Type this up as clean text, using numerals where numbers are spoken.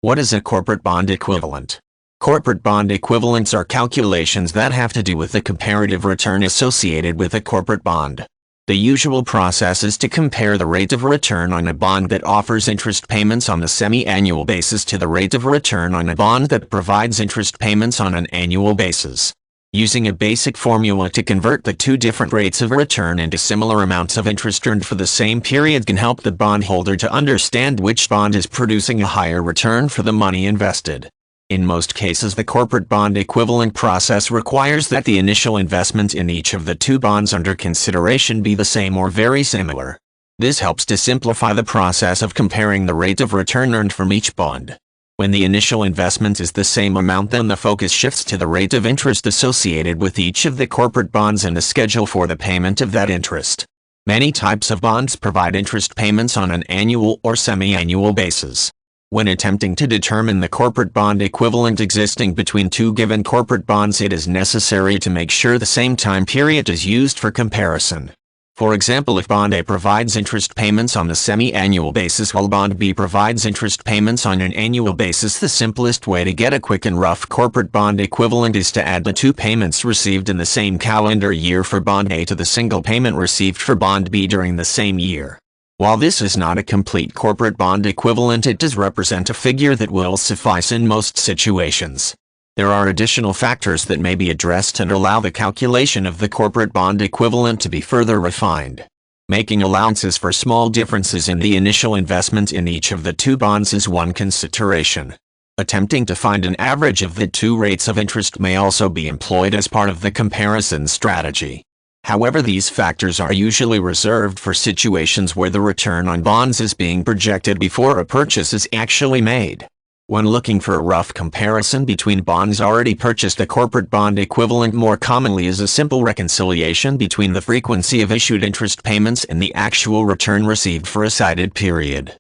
What is a corporate bond equivalent? Corporate bond equivalents are calculations that have to do with the comparative return associated with a corporate bond. The usual process is to compare the rate of return on a bond that offers interest payments on a semi-annual basis to the rate of return on a bond that provides interest payments on an annual basis. Using a basic formula to convert the two different rates of return into similar amounts of interest earned for the same period can help the bondholder to understand which bond is producing a higher return for the money invested. In most cases, the corporate bond equivalent process requires that the initial investment in each of the two bonds under consideration be the same or very similar. This helps to simplify the process of comparing the rate of return earned from each bond. When the initial investment is the same amount, then the focus shifts to the rate of interest associated with each of the corporate bonds and the schedule for the payment of that interest. Many types of bonds provide interest payments on an annual or semi-annual basis. When attempting to determine the corporate bond equivalent existing between two given corporate bonds, it is necessary to make sure the same time period is used for comparison. For example, if bond A provides interest payments on a semi-annual basis while bond B provides interest payments on an annual basis, the simplest way to get a quick and rough corporate bond equivalent is to add the two payments received in the same calendar year for bond A to the single payment received for bond B during the same year. While this is not a complete corporate bond equivalent, it does represent a figure that will suffice in most situations. There are additional factors that may be addressed and allow the calculation of the corporate bond equivalent to be further refined. Making allowances for small differences in the initial investment in each of the two bonds is one consideration. Attempting to find an average of the two rates of interest may also be employed as part of the comparison strategy. However, these factors are usually reserved for situations where the return on bonds is being projected before a purchase is actually made. When looking for a rough comparison between bonds already purchased, a corporate bond equivalent more commonly is a simple reconciliation between the frequency of issued interest payments and the actual return received for a cited period.